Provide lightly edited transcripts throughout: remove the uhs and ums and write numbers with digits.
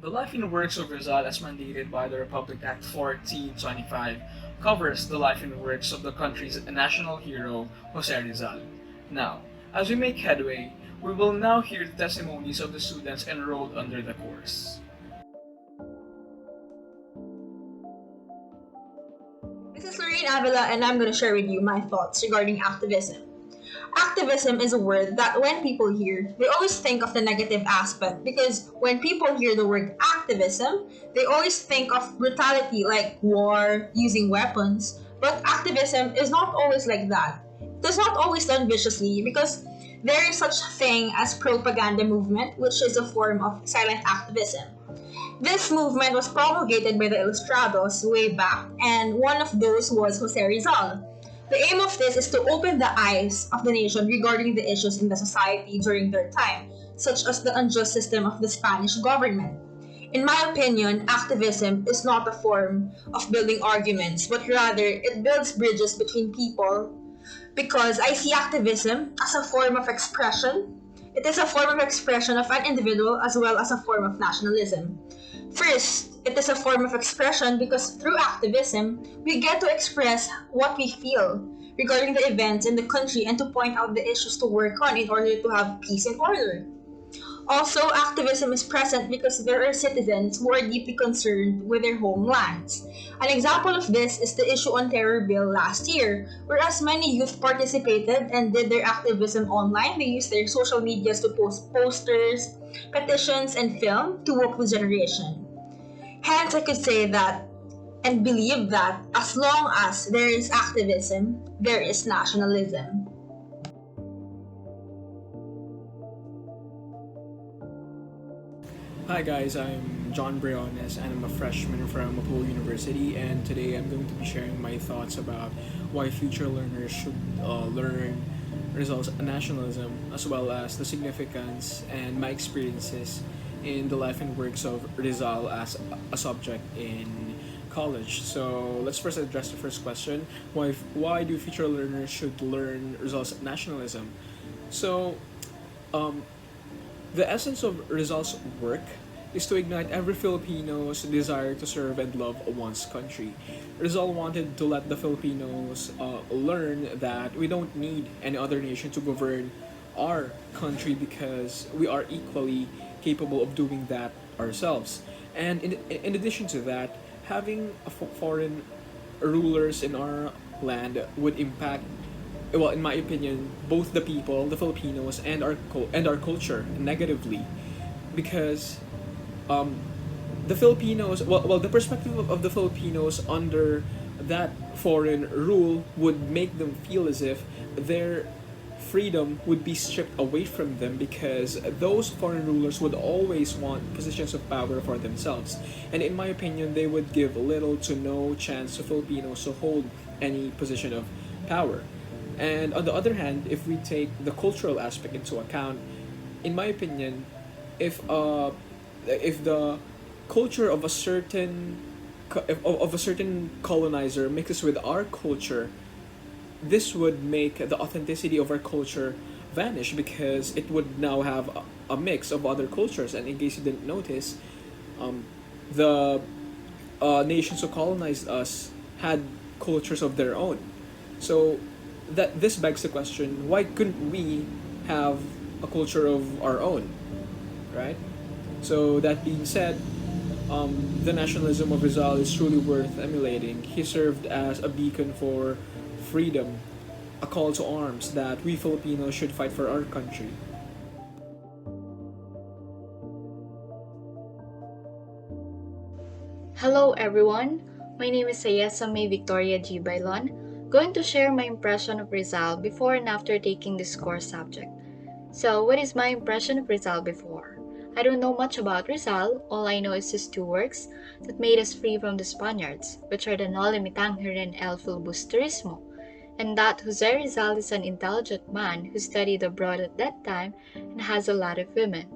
The life and works of Rizal as mandated by the Republic Act 1425 covers the life and works of the country's national hero, Jose Rizal. Now, as we make headway, we will now hear the testimonies of the students enrolled under the course. This is Lorraine Avila, and I'm going to share with you my thoughts regarding activism. Activism is a word that when people hear, they always think of the negative aspect because when people hear the word activism, they always think of brutality like war, using weapons. But activism is not always like that. It is not always done viciously because there is such a thing as propaganda movement, which is a form of silent activism. This movement was promulgated by the Ilustrados way back, and one of those was Jose Rizal. The aim of this is to open the eyes of the nation regarding the issues in the society during their time, such as the unjust system of the Spanish government. In my opinion, activism is not a form of building arguments, but rather it builds bridges between people because I see activism as a form of expression. It is a form of expression of an individual as well as a form of nationalism. First, it is a form of expression because through activism, we get to express what we feel regarding the events in the country and to point out the issues to work on in order to have peace and order. Also, activism is present because there are citizens who are deeply concerned with their homelands. An example of this is the issue on terror bill last year, whereas many youth participated and did their activism online. They used their social medias to post posters, petitions, and film to woke the generation. Hence, I could say that and believe that as long as there is activism, there is nationalism. Hi guys, I'm John Briones and I'm a freshman from Maputo University, and today I'm going to be sharing my thoughts about why future learners should learn results nationalism, as well as the significance and my experiences in the life and works of Rizal as a subject in college. So let's first address the first question: why do future learners should learn Rizal's nationalism? So um, the essence of Rizal's work is to ignite every Filipino's desire to serve and love one's country. Rizal wanted to let the Filipinos learn that we don't need any other nation to govern our country because we are equally capable of doing that ourselves. And in addition to that, having foreign rulers in our land would impact, well, in my opinion, both the people, the Filipinos, and our culture negatively, because um, the Filipinos, the perspective of the Filipinos under that foreign rule would make them feel as if their freedom would be stripped away from them because those foreign rulers would always want positions of power for themselves. And in my opinion, they would give little to no chance to Filipinos to hold any position of power. And on the other hand, if we take the cultural aspect into account, in my opinion, if if the culture of a certain of a certain colonizer mixes with our culture, this would make the authenticity of our culture vanish because it would now have a mix of other cultures. And in case you didn't notice, um, the nations who colonized us had cultures of their own. So that this begs the question: why couldn't we have a culture of our own, right? So that being said, the nationalism of Rizal is truly worth emulating. He served as a beacon for freedom, a call to arms that we Filipinos should fight for our country. Hello everyone, my name is Sayesa May Victoria G. Bailon, going to share my impression of Rizal before and after taking this core subject. So, what is my impression of Rizal before? I don't know much about Rizal, all I know is his two works that made us free from the Spaniards, which are the No Limitangere and El Filibusterismo, and that Jose Rizal is an intelligent man who studied abroad at that time and has a lot of women.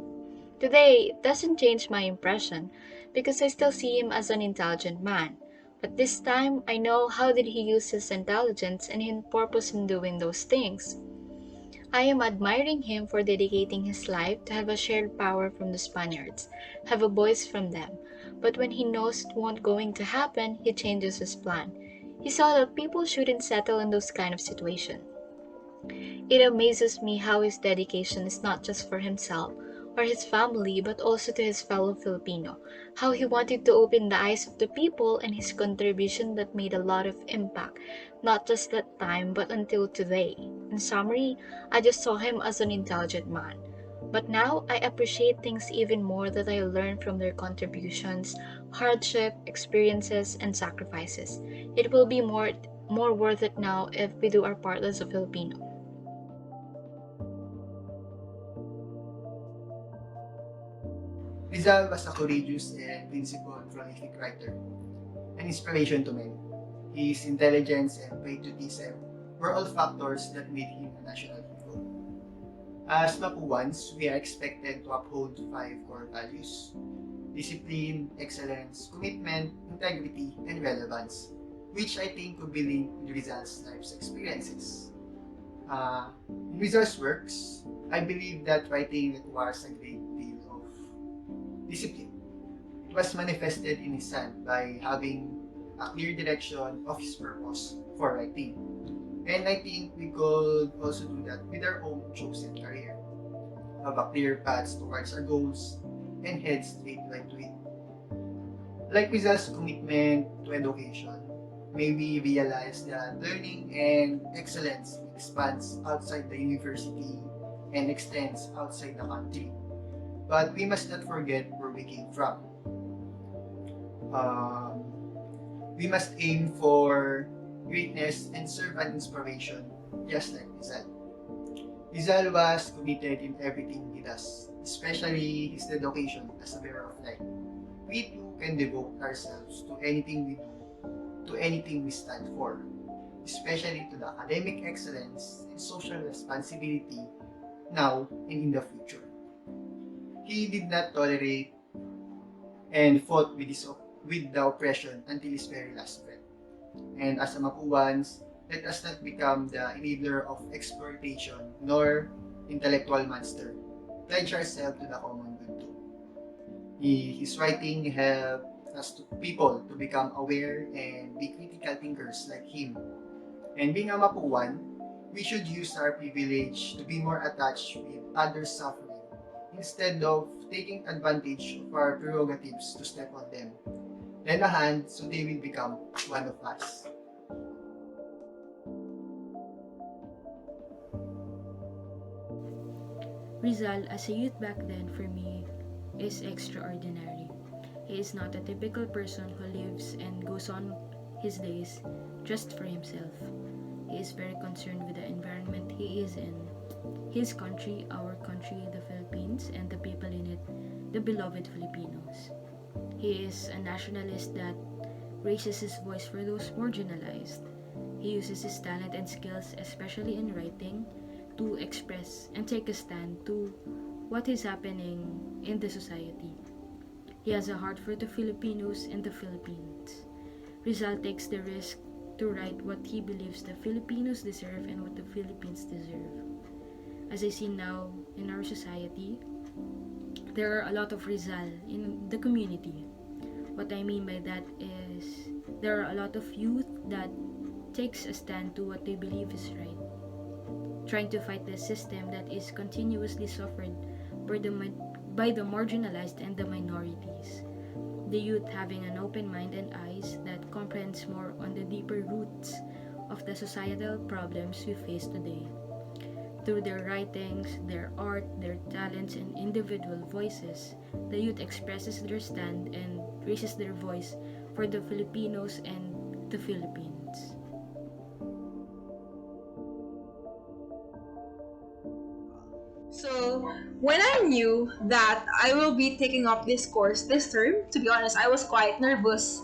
Today, it doesn't change my impression because I still see him as an intelligent man. But this time, I know how did he use his intelligence and his purpose in doing those things. I am admiring him for dedicating his life to have a shared power from the Spaniards, have a voice from them. But when he knows it won't going to happen, he changes his plan. He saw that people shouldn't settle in those kind of situations. It amazes me how his dedication is not just for himself or his family but also to his fellow Filipino. How he wanted to open the eyes of the people and his contribution that made a lot of impact, not just that time but until today. In summary, I just saw him as an intelligent man. But now I appreciate things even more that I learned from their contributions, hardship, experiences, and sacrifices. It will be more worth it now if we do our part as a Filipino. Rizal was a courageous and principled prolific writer, an inspiration to many. His intelligence and patriotism were all factors that made him a national hero. As Mapuans, we are expected to uphold five core values: discipline, excellence, commitment, integrity, and relevance, which I think could be linked with Rizal's life's experiences. In Rizal's works, I believe that writing requires a great deal of discipline. It was manifested in his son by having a clear direction of his purpose for writing. And I think we could also do that with our own chosen career. Have a clear path towards our goals and head straight right to it. Like Rizal's commitment to education, may we realize that learning and excellence expands outside the university and extends outside the country. But we must not forget where we came from. Um, we must aim for greatness and serve an inspiration, just like Rizal. Rizal was committed in everything he does, especially his dedication as a bearer of light. We too can devote ourselves to anything we do, to anything we stand for, especially to the academic excellence and social responsibility now and in the future. He did not tolerate and fought with the oppression until his very last breath. And as a Mapuans, let us not become the enabler of exploitation nor intellectual monster. Pledge ourselves to the common good too. His writing helped us to people to become aware and be critical thinkers like him. And being a Mapuan, we should use our privilege to be more attached with others' suffering instead of taking advantage of our prerogatives to step on them. Lend a hand so they will become one of us. Rizal, as a youth back then, for me, is extraordinary. He is not a typical person who lives and goes on his days just for himself. He is very concerned with the environment he is in, his country, our country, the Philippines, and the people in it, the beloved Filipinos. He is a nationalist that raises his voice for those marginalized. He uses his talent and skills, especially in writing, to express and take a stand to what is happening in the society. He has a heart for the Filipinos and the Philippines. Rizal takes the risk to write what he believes the Filipinos deserve and what the Philippines deserve. As I see now in our society, there are a lot of Rizal in the community. What I mean by that is there are a lot of youth that takes a stand to what they believe is right, trying to fight the system that is continuously suffered by the marginalized and the minorities. The youth having an open mind and eyes that comprehends more on the deeper roots of the societal problems we face today. Through their writings, their art, their talents, and individual voices, the youth expresses their stand and raises their voice for the Filipinos and the Philippines. So, when I knew that I will be taking up this course this term, to be honest, I was quite nervous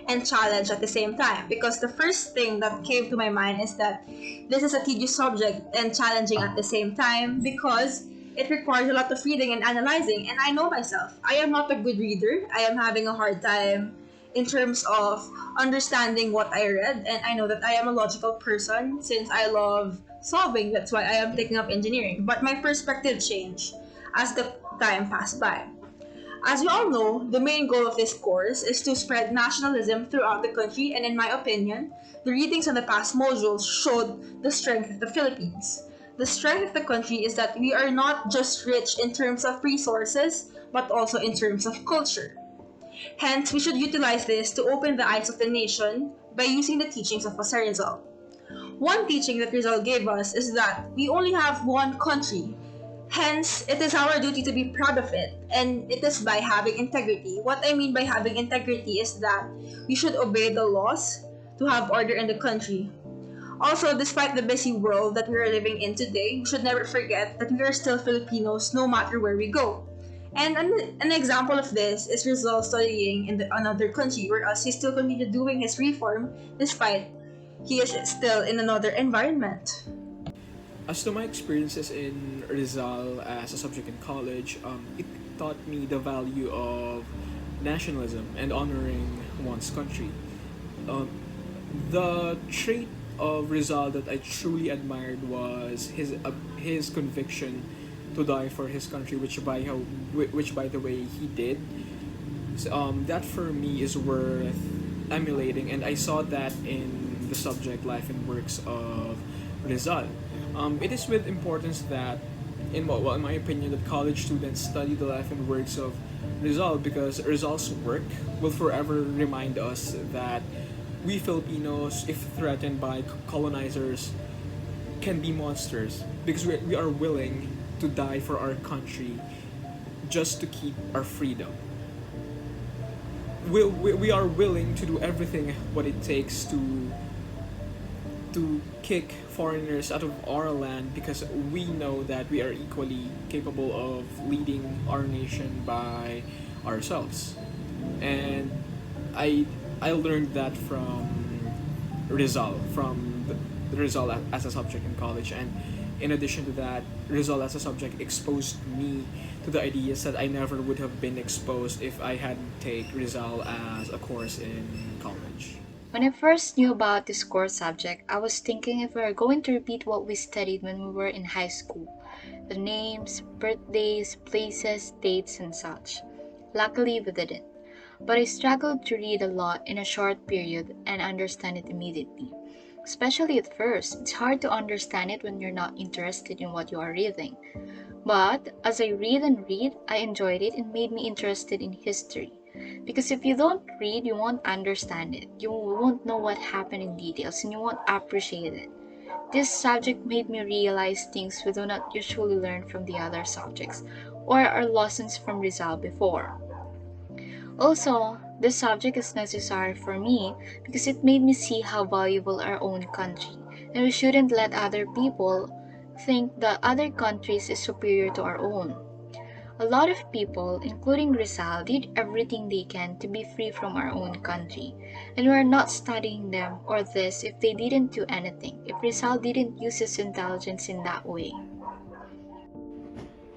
and challenged at the same time because the first thing that came to my mind is that this is a tedious subject and challenging at the same time because it requires a lot of reading and analyzing, and I know myself. I am not a good reader. I am having a hard time in terms of understanding what I read, and I know that I am a logical person since I love solving. That's why I am taking up engineering. But my perspective changed as the time passed by. As we all know, the main goal of this course is to spread nationalism throughout the country, and in my opinion, the readings on the past modules showed the strength of the Philippines. The strength of the country is that we are not just rich in terms of resources, but also in terms of culture. Hence, we should utilize this to open the eyes of the nation by using the teachings of Jose Rizal. One teaching that Rizal gave us is that we only have one country. Hence, it is our duty to be proud of it, and it is by having integrity. What I mean by having integrity is that we should obey the laws to have order in the country. Also, despite the busy world that we are living in today, we should never forget that we are still Filipinos no matter where we go. And an example of this is Rizal studying in another country, whereas he still continued doing his reform despite he is still in another environment. As to my experiences in Rizal as a subject in college, it taught me the value of nationalism and honoring one's country. Um, the trait of Rizal that I truly admired was his conviction to die for his country, which by the way he did. So, that for me is worth emulating, and I saw that in the subject life and works of Rizal. It is with importance that, in my opinion, that college students study the life and works of Rizal because Rizal's work will forever remind us that we Filipinos, if threatened by colonizers, can be monsters because we are willing to die for our country just to keep our freedom. We are willing to do everything what it takes to kick foreigners out of our land because we know that we are equally capable of leading our nation by ourselves. And I I learned that from the Rizal as a subject in college, and in addition to that, Rizal as a subject exposed me to the ideas that I never would have been exposed if I hadn't take Rizal as a course in college. When I first knew about this core subject, I was thinking if we were going to repeat what we studied when we were in high school, the names, birthdays, places, dates, and such. Luckily, we didn't. But I struggled to read a lot in a short period and understand it immediately. Especially at first, it's hard to understand it when you're not interested in what you are reading. But as I read and read, I enjoyed it and made me interested in history. Because if you don't read, you won't understand it. You won't know what happened in details and you won't appreciate it. This subject made me realize things we do not usually learn from the other subjects or our lessons from Rizal before. Also, this subject is necessary for me because it made me see how valuable our own country, and we shouldn't let other people think that other countries is superior to our own. A lot of people, including Rizal, did everything they can to be free from our own country, and we're not studying them or this if they didn't do anything, if Rizal didn't use his intelligence in that way.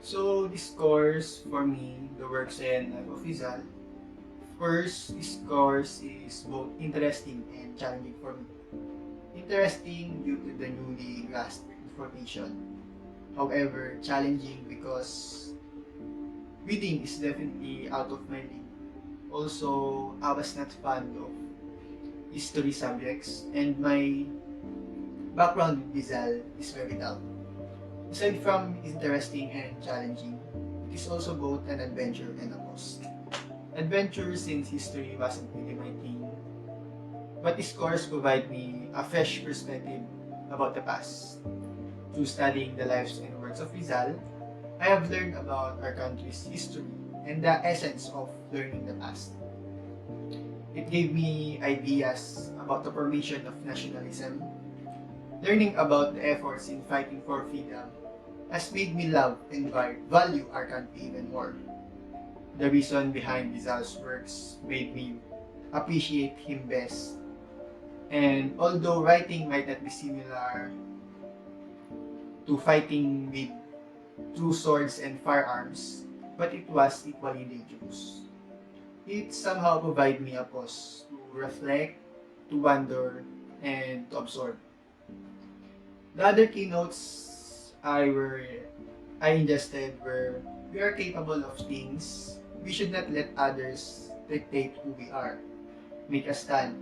So this course for me, the works and life of Rizal. First, this course is both interesting and challenging for me. Interesting due to the newly grasped information. However, challenging because reading is definitely out of my league. Also, I was not fond of history subjects and my background with Rizal is very dull. Aside from interesting and challenging, it is also both an adventure and a cost. Adventure since history wasn't really my thing, but these course provide me a fresh perspective about the past. Through studying the lives and works of Rizal, I have learned about our country's history and the essence of learning the past. It gave me ideas about the formation of nationalism. Learning about the efforts in fighting for freedom has made me love and value our country even more. The reason behind Rizal's works made me appreciate him best. And although writing might not be similar to fighting with true swords and firearms, but it was equally dangerous. It somehow provided me a pause to reflect, to wonder, and to absorb. The other keynotes I ingested were: we are capable of things. We should not let others dictate who we are. Make a stand.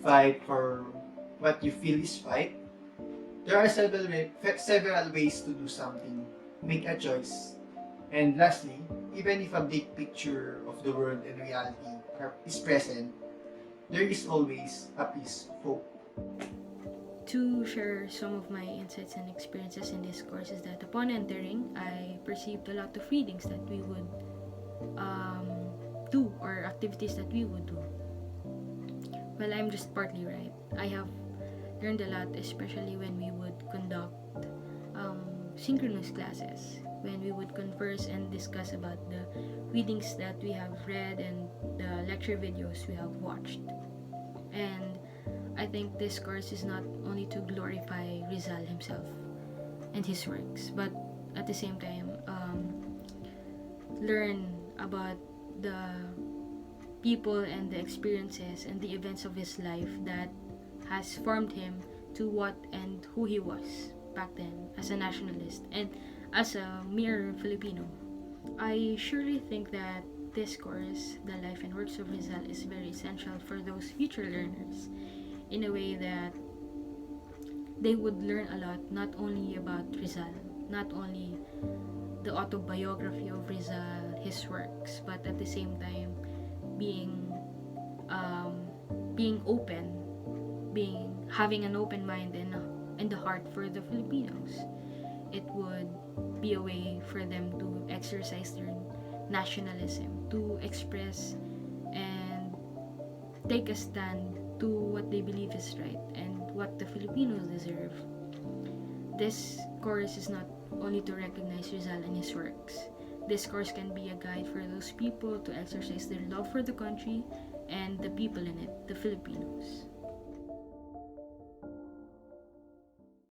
Fight for what you feel is right. There are several ways to do something. Make a choice. And lastly, even if a big picture of the world and reality is present, there is always a piece of hope. To share some of my insights and experiences in this course is that upon entering, I perceived a lot of readings that we would do, or activities that we would do. Well, I'm just partly right. I have learned a lot, especially when we would conduct synchronous classes, when we would converse and discuss about the readings that we have read and the lecture videos we have watched. And I think this course is not only to glorify Rizal himself and his works, but at the same time learn about the people and the experiences and the events of his life that has formed him to what and who he was back then as a nationalist and as a mere Filipino. I surely think that this course, The Life and Works of Rizal, is very essential for those future learners in a way that they would learn a lot, not only about Rizal, not only the autobiography of Rizal, his works, but at the same time being being open, being having an open mind and the heart for the Filipinos. It would be a way for them to exercise their nationalism, to express and take a stand to what they believe is right and what the Filipinos deserve. This course is not only to recognize Rizal and his works. This course can be a guide for those people to exercise their love for the country and the people in it, the Filipinos.